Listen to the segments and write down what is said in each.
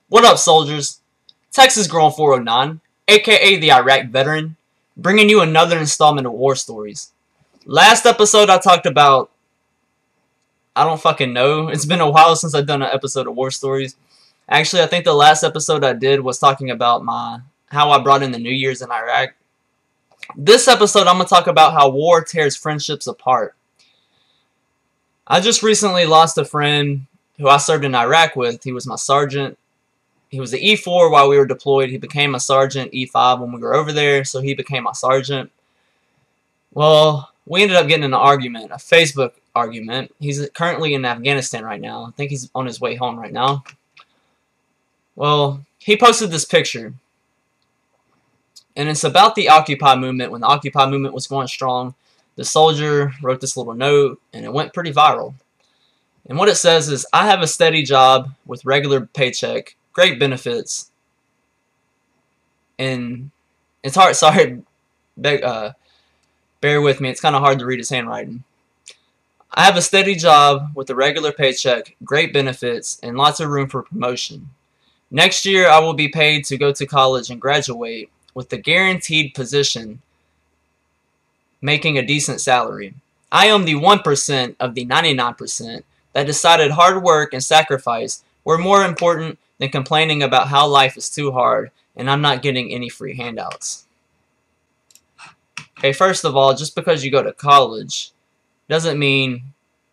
What up, soldiers? Texas Girl 409, aka the Iraq veteran, bringing you another installment of War Stories. Last episode I talked about, I don't fucking know. It's been a while since I've done an episode of War Stories. Actually, I think the last episode I did was talking about how I brought in the New Year's in Iraq. This episode I'm going to talk about how war tears friendships apart. I just recently lost a friend who I served in Iraq with. He was my sergeant. He was the E4 while we were deployed. He became a sergeant E5 when we were over there, so he became my sergeant. Well, we ended up getting in an argument, a Facebook argument. He's currently in Afghanistan right now. I think he's on his way home right now. Well, he posted this picture. And it's about the Occupy movement. When the Occupy movement was going strong, the soldier wrote this little note, and it went pretty viral. And what it says is, I have a steady job with regular paycheck, great benefits, and it's hard, sorry, bear with me, it's kind of hard to read his handwriting. I have a steady job with a regular paycheck, great benefits, and lots of room for promotion. Next year, I will be paid to go to college and graduate with a guaranteed position, making a decent salary. I am the 1% of the 99% that decided hard work and sacrifice were more important than complaining about how life is too hard and I'm not getting any free handouts. Okay, first of all, just because you go to college doesn't mean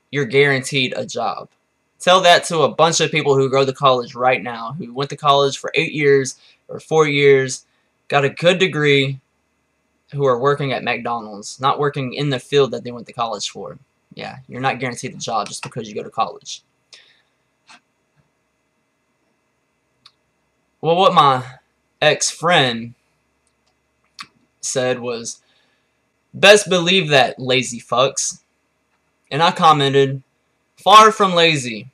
you're guaranteed a job. Tell that to a bunch of people who go to college right now, who went to college for 8 years or 4 years, got a good degree, who are working at McDonald's, not working in the field that they went to college for. Yeah, you're not guaranteed a job just because you go to college. Well, what my ex-friend said was, best believe that, lazy fucks. And I commented, far from lazy,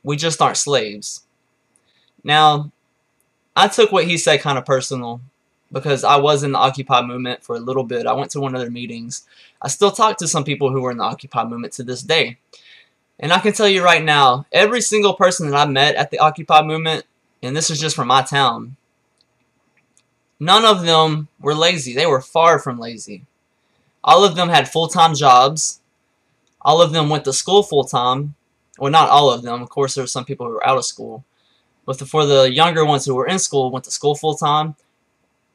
we just aren't slaves. Now, I took what he said kind of personal, because I was in the Occupy movement for a little bit. I went to one of their meetings. I still talk to some people who were in the Occupy movement to this day. And I can tell you right now, every single person that I met at the Occupy movement, and this is just from my town, none of them were lazy. They were far from lazy. All of them had full-time jobs. All of them went to school full-time. Well, not all of them. Of course, there were some people who were out of school. But for the younger ones who were in school, went to school full-time.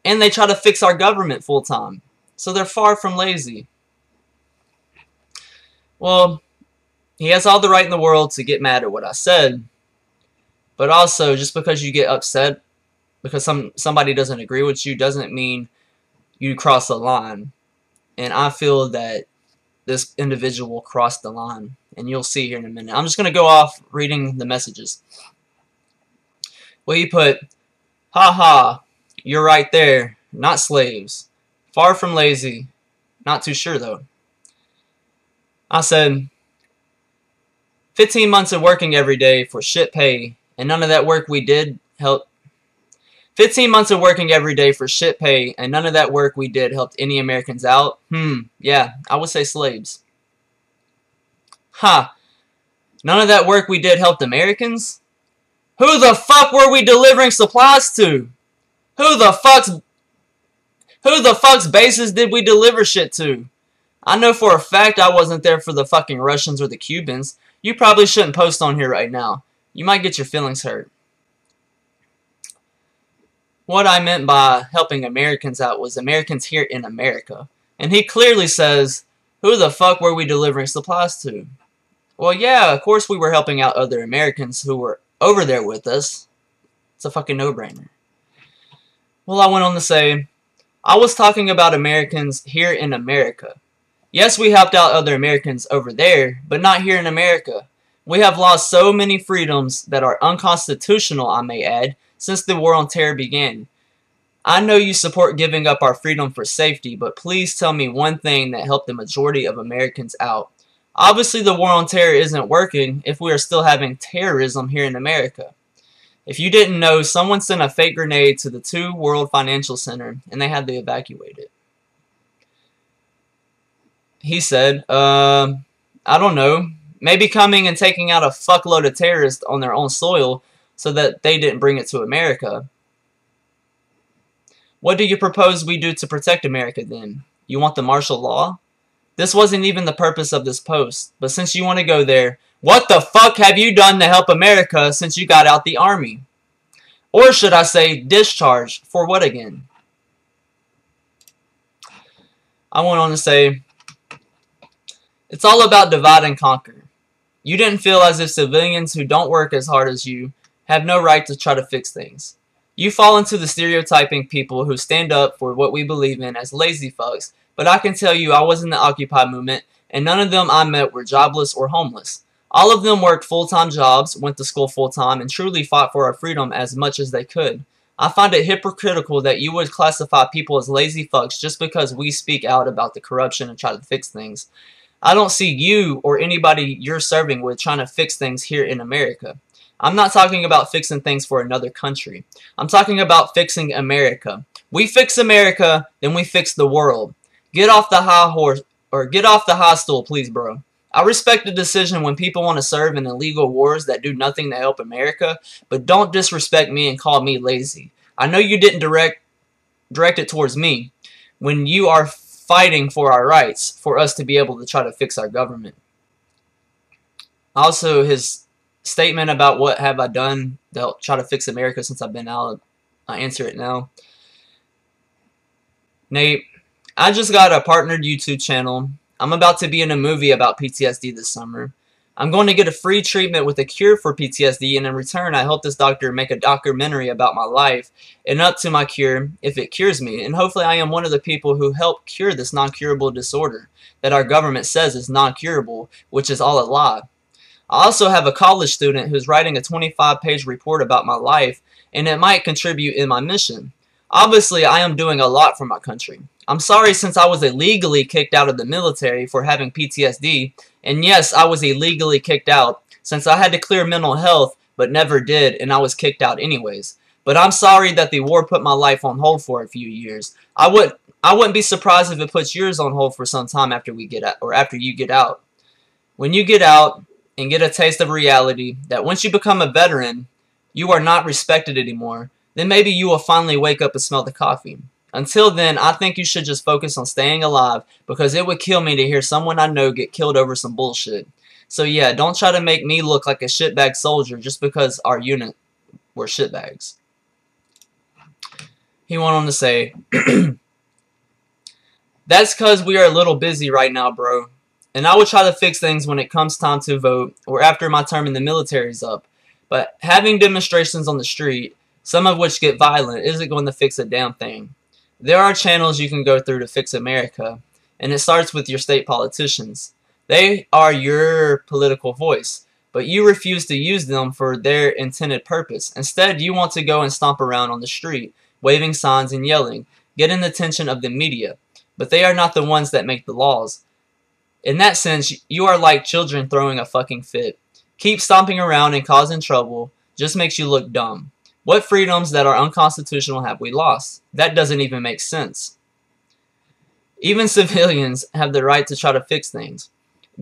And they try to fix our government full-time. So they're far from lazy. Well, he has all the right in the world to get mad at what I said. But also, just because you get upset because somebody doesn't agree with you doesn't mean you cross the line. And I feel that this individual crossed the line. And you'll see here in a minute. I'm just going to go off reading the messages. Well, he put, haha, you're right there. Not slaves. Far from lazy. Not too sure, though. I said, 15 months of working every day for shit pay, and none of that work we did helped. 15 months of working every day for shit pay, and none of that work we did helped any Americans out? Yeah, I would say slaves. Ha! None of that work we did helped Americans? Who the fuck were we delivering supplies to? Who the fuck's bases did we deliver shit to? I know for a fact I wasn't there for the fucking Russians or the Cubans. You probably shouldn't post on here right now. You might get your feelings hurt. What I meant by helping Americans out was Americans here in America. And he clearly says, who the fuck were we delivering supplies to? Well, yeah, of course we were helping out other Americans who were over there with us. It's a fucking no-brainer. Well, I went on to say, I was talking about Americans here in America. Yes, we helped out other Americans over there, but not here in America. We have lost so many freedoms that are unconstitutional, I may add, since the war on terror began. I know you support giving up our freedom for safety, but please tell me one thing that helped the majority of Americans out. Obviously, the war on terror isn't working if we are still having terrorism here in America. If you didn't know, someone sent a fake grenade to the 2 World Financial Center, and they had to evacuate it. He said, I don't know. Maybe coming and taking out a fuckload of terrorists on their own soil so that they didn't bring it to America. What do you propose we do to protect America then? You want the martial law? This wasn't even the purpose of this post, but since you want to go there, what the fuck have you done to help America since you got out the army? Or should I say, discharged, for what again? I went on to say, it's all about divide and conquer. You didn't feel as if civilians who don't work as hard as you have no right to try to fix things. You fall into the stereotyping people who stand up for what we believe in as lazy fucks, but I can tell you I was in the Occupy movement, and none of them I met were jobless or homeless. All of them worked full-time jobs, went to school full-time, and truly fought for our freedom as much as they could. I find it hypocritical that you would classify people as lazy fucks just because we speak out about the corruption and try to fix things. I don't see you or anybody you're serving with trying to fix things here in America. I'm not talking about fixing things for another country. I'm talking about fixing America. We fix America, then we fix the world. Get off the high horse, or get off the high stool, please, bro. I respect the decision when people want to serve in illegal wars that do nothing to help America, but don't disrespect me and call me lazy. I know you didn't direct it towards me when you are fighting for our rights, for us to be able to try to fix our government. Also, his statement about what have I done to help try to fix America since I've been out, I answer it now. Nate, I just got a partnered YouTube channel. I'm about to be in a movie about PTSD this summer. I'm going to get a free treatment with a cure for PTSD, and in return I help this doctor make a documentary about my life and up to my cure if it cures me. And hopefully I am one of the people who help cure this non-curable disorder that our government says is non-curable, which is all a lie. I also have a college student who's writing a 25-page report about my life, and it might contribute in my mission. Obviously, I am doing a lot for my country. I'm sorry since I was illegally kicked out of the military for having PTSD, and yes, I was illegally kicked out since I had to clear mental health but never did, and I was kicked out anyways. But I'm sorry that the war put my life on hold for a few years. I wouldn't be surprised if it puts yours on hold for some time after we get out, or after you get out. When you get out and get a taste of reality that once you become a veteran, you are not respected anymore, then maybe you will finally wake up and smell the coffee. Until then, I think you should just focus on staying alive, because it would kill me to hear someone I know get killed over some bullshit. So yeah, don't try to make me look like a shitbag soldier just because our unit were shitbags. He went on to say, that's because we are a little busy right now, bro. And I will try to fix things when it comes time to vote or after my term in the military is up. But having demonstrations on the street, some of which get violent, isn't going to fix a damn thing. There are channels you can go through to fix America, and it starts with your state politicians. They are your political voice, but you refuse to use them for their intended purpose. Instead, you want to go and stomp around on the street, waving signs and yelling, getting the attention of the media. But they are not the ones that make the laws. In that sense, you are like children throwing a fucking fit. Keep stomping around and causing trouble just makes you look dumb. What freedoms that are unconstitutional have we lost? That doesn't even make sense. Even civilians have the right to try to fix things.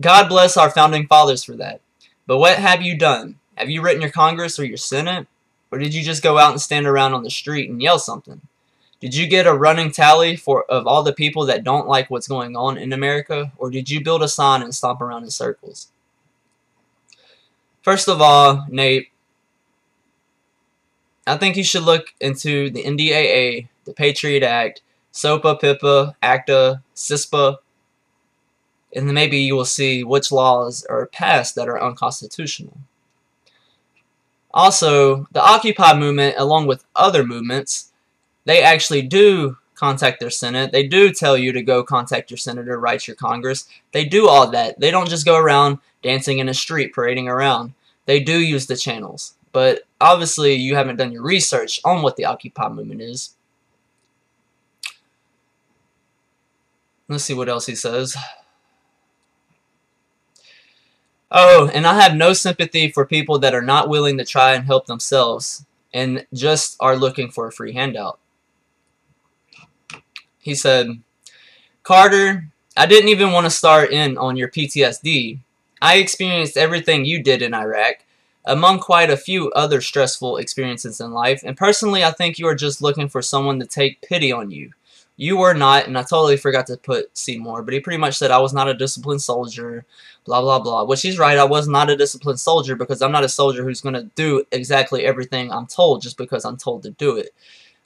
God bless our founding fathers for that. But what have you done? Have you written your Congress or your Senate? Or did you just go out and stand around on the street and yell something? Did you get a running tally of all the people that don't like what's going on in America? Or did you build a sign and stomp around in circles? First of all, Nate, I think you should look into the NDAA, the Patriot Act, SOPA, PIPA, ACTA, CISPA, and then maybe you will see which laws are passed that are unconstitutional. Also, the Occupy movement, along with other movements, they actually do contact their Senate. They do tell you to go contact your senator, write your Congress. They do all that. They don't just go around dancing in the street, parading around. They do use the channels. But obviously you haven't done your research on what the Occupy movement is. Let's see what else he says. Oh, and I have no sympathy for people that are not willing to try and help themselves and just are looking for a free handout. He said, Carter, I didn't even want to start in on your PTSD. I experienced everything you did in Iraq. among quite a few other stressful experiences in life, and personally I think you are just looking for someone to take pity on you. You were not, and I totally forgot to put Seymour, but he pretty much said I was not a disciplined soldier, blah blah blah, which he's right, I was not a disciplined soldier because I'm not a soldier who's going to do exactly everything I'm told just because I'm told to do it.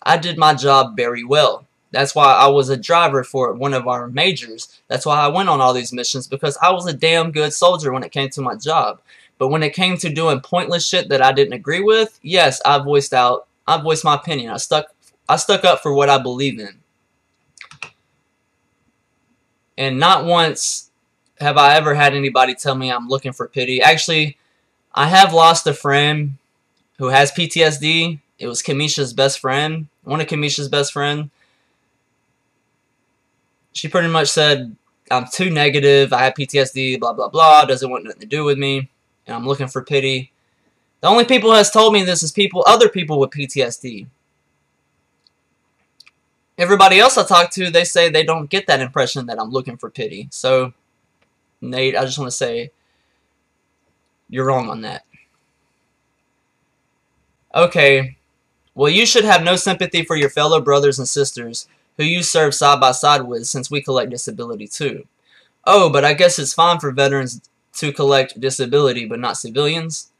I did my job very well. That's why I was a driver for one of our majors. That's why I went on all these missions, because I was a damn good soldier when it came to my job. But when it came to doing pointless shit that I didn't agree with, yes, I voiced my opinion. I stuck up for what I believe in. And not once have I ever had anybody tell me I'm looking for pity. Actually, I have lost a friend who has PTSD. It was Kamisha's best friend. One of Kamisha's best friends. She pretty much said, I'm too negative, I have PTSD, blah blah blah, doesn't want nothing to do with me, and I'm looking for pity. The only people who has told me this is other people with PTSD. Everybody else I talk to, they say they don't get that impression that I'm looking for pity. So, Nate, I just want to say, you're wrong on that. Okay, well, you should have no sympathy for your fellow brothers and sisters who you serve side by side with, since we collect disability too. Oh, but I guess it's fine for veterans to collect disability, but not civilians?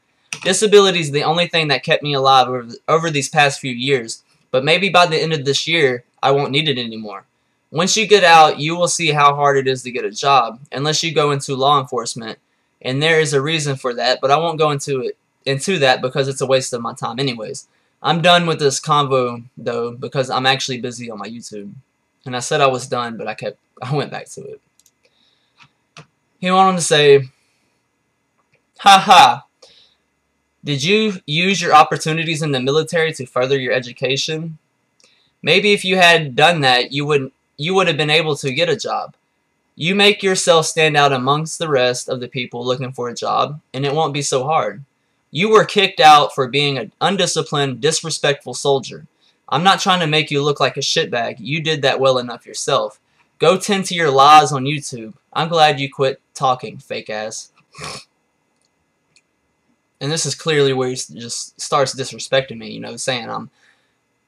Disability is the only thing that kept me alive over these past few years, but maybe by the end of this year, I won't need it anymore. Once you get out, you will see how hard it is to get a job, unless you go into law enforcement, and there is a reason for that, but I won't go into that because it's a waste of my time anyways. I'm done with this convo, though, because I'm actually busy on my YouTube. And I said I was done, but I went back to it. He went on to say, haha, did you use your opportunities in the military to further your education? Maybe if you had done that, you would have been able to get a job. You make yourself stand out amongst the rest of the people looking for a job, and it won't be so hard. You were kicked out for being an undisciplined, disrespectful soldier. I'm not trying to make you look like a shitbag. You did that well enough yourself. Go tend to your lies on YouTube. I'm glad you quit talking, fake ass. And this is clearly where he just starts disrespecting me, you know, saying I'm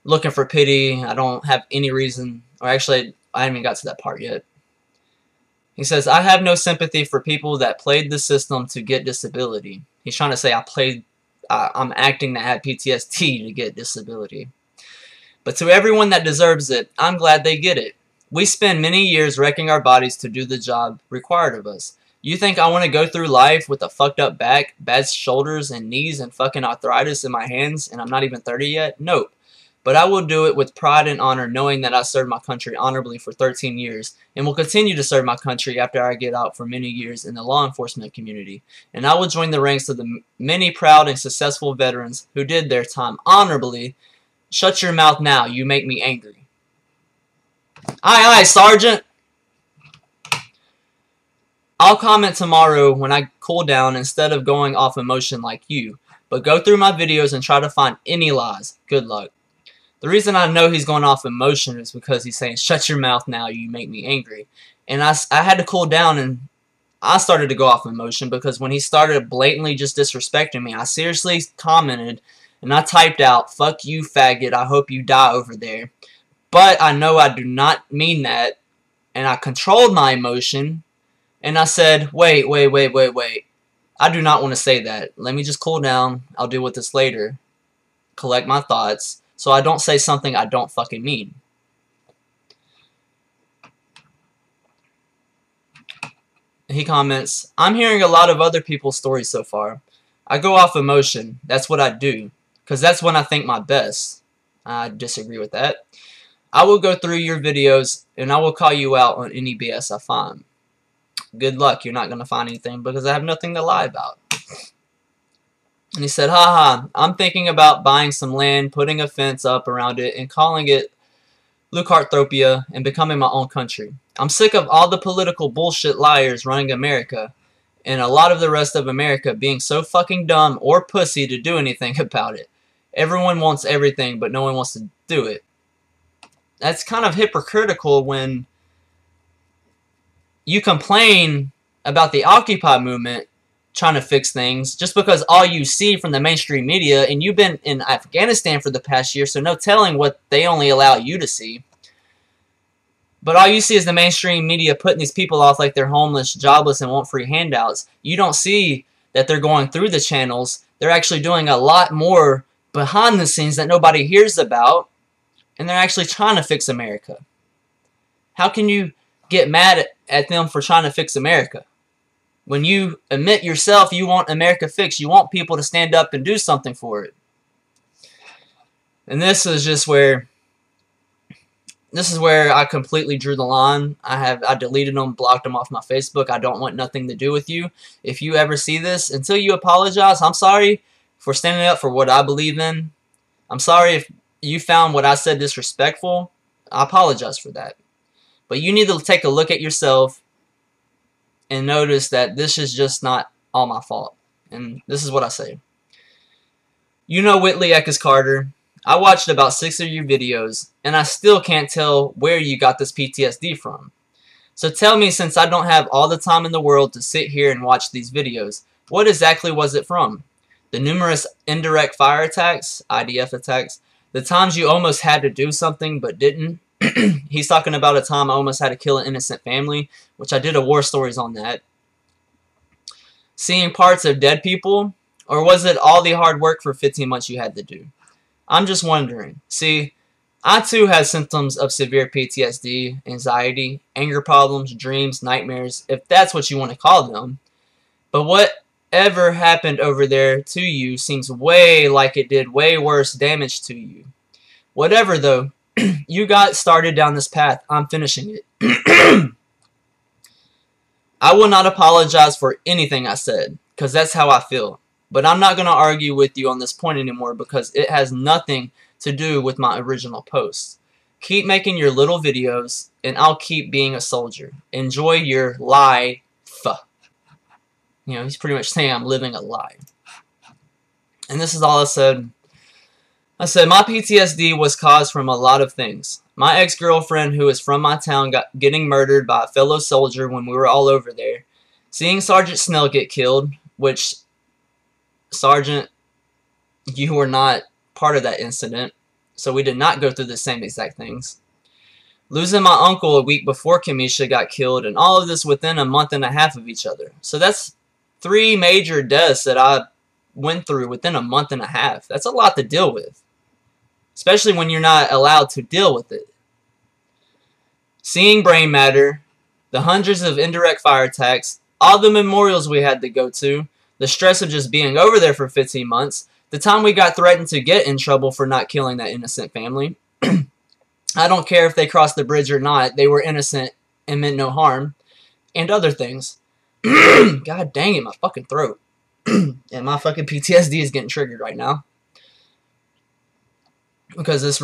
looking for pity, I don't have any reason, or actually, I haven't even got to that part yet. He says, I have no sympathy for people that played the system to get disability. He's trying to say I'm acting to have PTSD to get disability. But to everyone that deserves it, I'm glad they get it. We spend many years wrecking our bodies to do the job required of us. You think I want to go through life with a fucked up back, bad shoulders and knees, and fucking arthritis in my hands, and I'm not even 30 yet? Nope. But I will do it with pride and honor, knowing that I served my country honorably for 13 years, and will continue to serve my country after I get out for many years in the law enforcement community. And I will join the ranks of the many proud and successful veterans who did their time honorably. Shut your mouth now, you make me angry. Aye, aye, Sergeant! I'll comment tomorrow when I cool down instead of going off emotion like you, but go through my videos and try to find any lies. Good luck. The reason I know he's going off emotion is because he's saying, shut your mouth now, you make me angry. And I had to cool down, and I started to go off emotion because when he started blatantly just disrespecting me, I seriously commented and I typed out, fuck you faggot, I hope you die over there. But I know I do not mean that, and I controlled my emotion, and I said, wait. I do not want to say that. Let me just cool down. I'll deal with this later. Collect my thoughts, so I don't say something I don't fucking mean. He comments, I'm hearing a lot of other people's stories so far. I go off emotion. That's what I do, because that's when I think my best. I disagree with that. I will go through your videos, and I will call you out on any BS I find. Good luck, you're not going to find anything, because I have nothing to lie about. And he said, haha, I'm thinking about buying some land, putting a fence up around it, and calling it Leucarthropia, and becoming my own country. I'm sick of all the political bullshit liars running America, and a lot of the rest of America being so fucking dumb or pussy to do anything about it. Everyone wants everything, but no one wants to do it. That's kind of hypocritical when you complain about the Occupy movement, trying to fix things, just because all you see from the mainstream media, and you've been in Afghanistan for the past year, so no telling what they only allow you to see. But all you see is the mainstream media putting these people off like they're homeless, jobless, and want free handouts. You don't see that they're going through the channels. They're actually doing a lot more behind the scenes that nobody hears about, and they're actually trying to fix America. How can you get mad at them for trying to fix America? When you admit yourself you want America fixed, you want people to stand up and do something for it. And this is just where I completely drew the line. I deleted them, blocked them off my Facebook. I don't want nothing to do with you. If you ever see this, until you apologize, I'm sorry for standing up for what I believe in. I'm sorry if you found what I said disrespectful. I apologize for that. But you need to take a look at yourself and notice that this is just not all my fault. And this is what I say. You know Whitley Eckes Carter. I watched about 6 of your videos, and I still can't tell where you got this PTSD from. So tell me, since I don't have all the time in the world to sit here and watch these videos, what exactly was it from? The numerous indirect fire attacks, IDF attacks, the times you almost had to do something but didn't. He's talking about a time I almost had to kill an innocent family, which I did a war stories on that. Seeing parts of dead people, or was it all the hard work for 15 months you had to do? I'm just wondering. See, I too had symptoms of severe PTSD, anxiety, anger problems, dreams, nightmares, if that's what you want to call them. But whatever happened over there to you seems way like it did way worse damage to you. Whatever though, you got started down this path. I'm finishing it. I will not apologize for anything I said, because that's how I feel. But I'm not going to argue with you on this point anymore, because it has nothing to do with my original post. Keep making your little videos, and I'll keep being a soldier. Enjoy your life. You know, he's pretty much saying I'm living a lie. And this is all I said. I said my PTSD was caused from a lot of things. My ex-girlfriend, who is from my town, getting murdered by a fellow soldier when we were all over there. Seeing Sergeant Snell get killed, which, Sergeant, you were not part of that incident, so we did not go through the same exact things. Losing my uncle a week before Kamisha got killed, and all of this within a month and a half of each other. So that's 3 major deaths that I went through within a month and a half. That's a lot to deal with, especially when you're not allowed to deal with it. Seeing brain matter, the hundreds of indirect fire attacks, all the memorials we had to go to, the stress of just being over there for 15 months, the time we got threatened to get in trouble for not killing that innocent family. I don't care if they crossed the bridge or not, they were innocent and meant no harm, and other things. God dang it, my fucking throat. And my fucking PTSD is getting triggered right now. Because this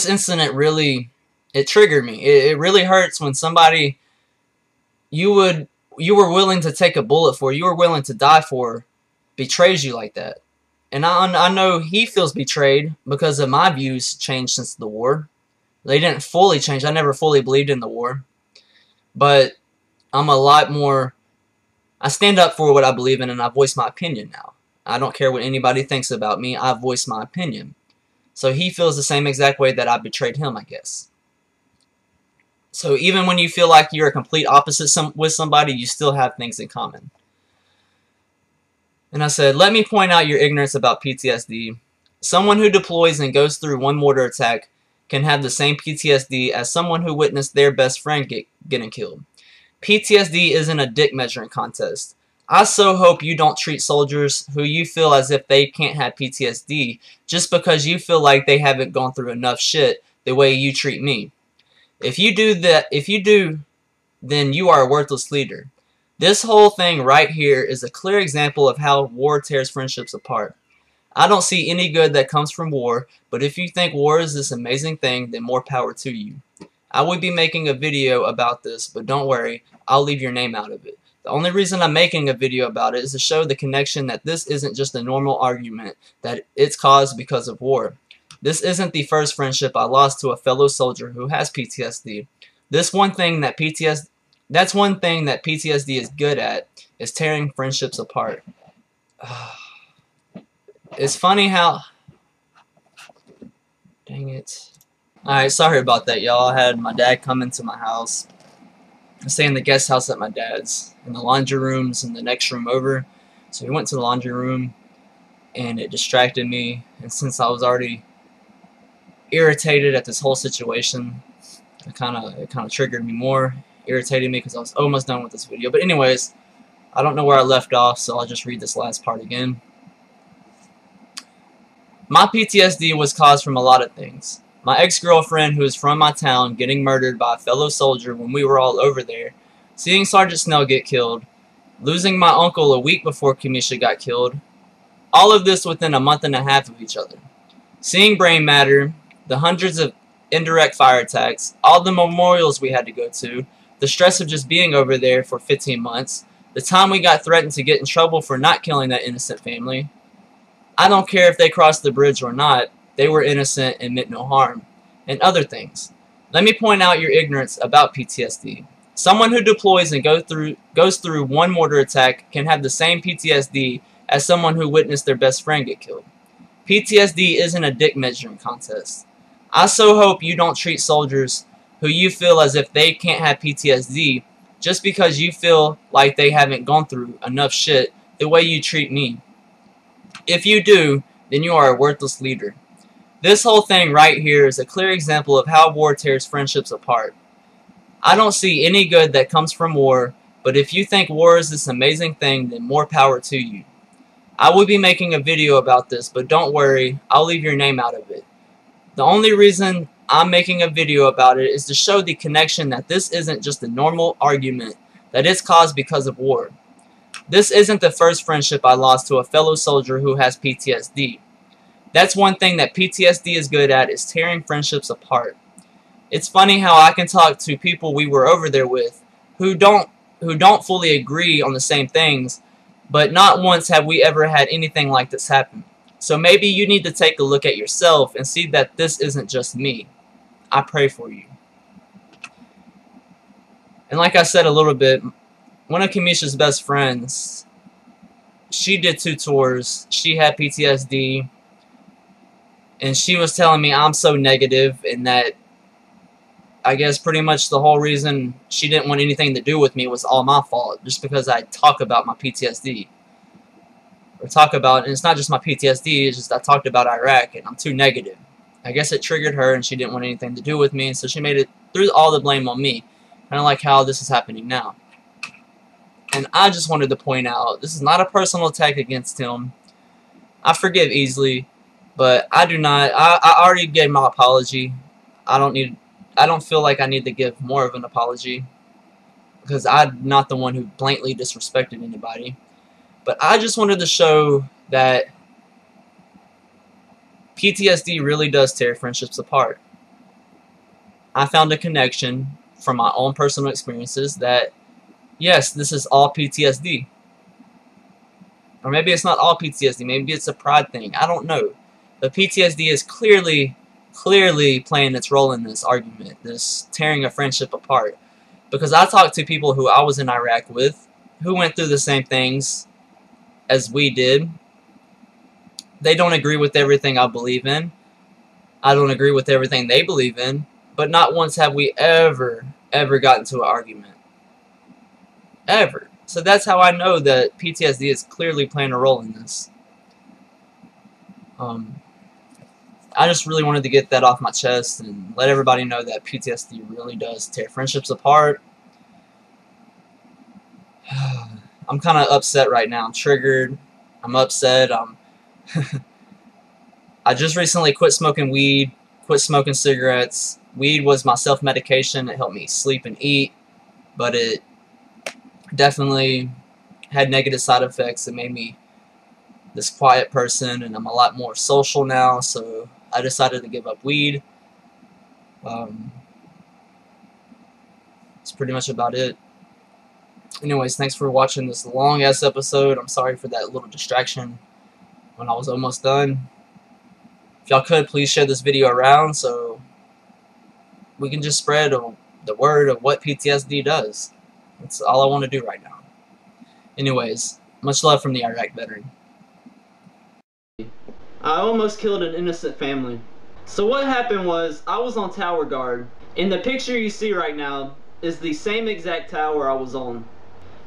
incident really, it triggered me. It really hurts when somebody you were willing to take a bullet for, you were willing to die for, betrays you like that. And I know he feels betrayed because of my views changed since the war. They didn't fully change. I never fully believed in the war. But I'm a lot more, I stand up for what I believe in, and I voice my opinion now. I don't care what anybody thinks about me. I voice my opinion. So he feels the same exact way that I betrayed him, I guess. So even when you feel like you're a complete opposite with somebody, you still have things in common. And I said, let me point out your ignorance about PTSD. Someone who deploys and goes through one mortar attack can have the same PTSD as someone who witnessed their best friend getting killed. PTSD isn't a dick measuring contest. I so hope you don't treat soldiers who you feel as if they can't have PTSD just because you feel like they haven't gone through enough shit the way you treat me. If you do, then you are a worthless leader. This whole thing right here is a clear example of how war tears friendships apart. I don't see any good that comes from war, but if you think war is this amazing thing, then more power to you. I would be making a video about this, but don't worry, I'll leave your name out of it. The only reason I'm making a video about it is to show the connection that this isn't just a normal argument, that it's caused because of war. This isn't the first friendship I lost to a fellow soldier who has PTSD. This one thing that PTSD That's one thing that PTSD is good at, is tearing friendships apart. It's funny how... Dang it. Alright, sorry about that, y'all. I had my dad come into my house. I stay in the guest house at my dad's, and the laundry room's in the next room over. So we went to the laundry room, and it distracted me. And since I was already irritated at this whole situation, it kind of triggered me more, irritated me because I was almost done with this video. But anyways, I don't know where I left off, so I'll just read this last part again. My PTSD was caused from a lot of things. My ex-girlfriend, who is from my town, getting murdered by a fellow soldier when we were all over there, seeing Sergeant Snell get killed, losing my uncle a week before Kamisha got killed, all of this within a month and a half of each other. Seeing brain matter, the hundreds of indirect fire attacks, all the memorials we had to go to, the stress of just being over there for 15 months, the time we got threatened to get in trouble for not killing that innocent family. I don't care if they crossed the bridge or not, they were innocent and meant no harm, and other things. Let me point out your ignorance about PTSD. Someone who deploys and goes through one mortar attack can have the same PTSD as someone who witnessed their best friend get killed. PTSD isn't a dick measuring contest. I so hope you don't treat soldiers who you feel as if they can't have PTSD just because you feel like they haven't gone through enough shit the way you treat me. If you do, then you are a worthless leader. This whole thing right here is a clear example of how war tears friendships apart. I don't see any good that comes from war, but if you think war is this amazing thing, then more power to you. I will be making a video about this, but don't worry, I'll leave your name out of it. The only reason I'm making a video about it is to show the connection that this isn't just a normal argument, that it's caused because of war. This isn't the first friendship I lost to a fellow soldier who has PTSD. That's one thing that PTSD is good at, is tearing friendships apart. It's funny how I can talk to people we were over there with who don't fully agree on the same things, but not once have we ever had anything like this happen. So maybe you need to take a look at yourself and see that this isn't just me. I pray for you. And like I said a little bit, one of Kamisha's best friends, she did 2 tours. She had PTSD. And she was telling me I'm so negative, and that I guess pretty much the whole reason she didn't want anything to do with me was all my fault, just because I talk about my PTSD. Or talk about, and it's not just my PTSD, it's just I talked about Iraq, and I'm too negative. I guess it triggered her, and she didn't want anything to do with me, and so she made it, threw all the blame on me. Kind of like how this is happening now. And I just wanted to point out, this is not a personal attack against him. I forgive easily. But I do not. I already gave my apology. I don't feel like I need to give more of an apology, because I'm not the one who blatantly disrespected anybody. But I just wanted to show that PTSD really does tear friendships apart. I found a connection from my own personal experiences that, yes, this is all PTSD. Or maybe it's not all PTSD. Maybe it's a pride thing. I don't know. But PTSD is clearly playing its role in this argument, this tearing a friendship apart. Because I talked to people who I was in Iraq with, who went through the same things as we did. They don't agree with everything I believe in. I don't agree with everything they believe in. But not once have we ever gotten into an argument. Ever. So that's how I know that PTSD is clearly playing a role in this. I just really wanted to get that off my chest and let everybody know that PTSD really does tear friendships apart. I'm kind of upset right now. I'm triggered. I'm upset. I just recently quit smoking weed, quit smoking cigarettes. Weed was my self-medication. It helped me sleep and eat, but it definitely had negative side effects. It made me this quiet person, and I'm a lot more social now, so I decided to give up weed. That's pretty much about it. Anyways, thanks for watching this long-ass episode. I'm sorry for that little distraction when I was almost done. If y'all could, please share this video around so we can just spread the word of what PTSD does. That's all I want to do right now. Anyways, much love from the Iraq veteran. I almost killed an innocent family. So what happened was, I was on tower guard. In the picture you see right now is the same exact tower I was on.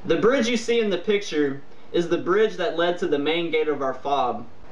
The bridge you see in the picture is the bridge that led to the main gate of our FOB.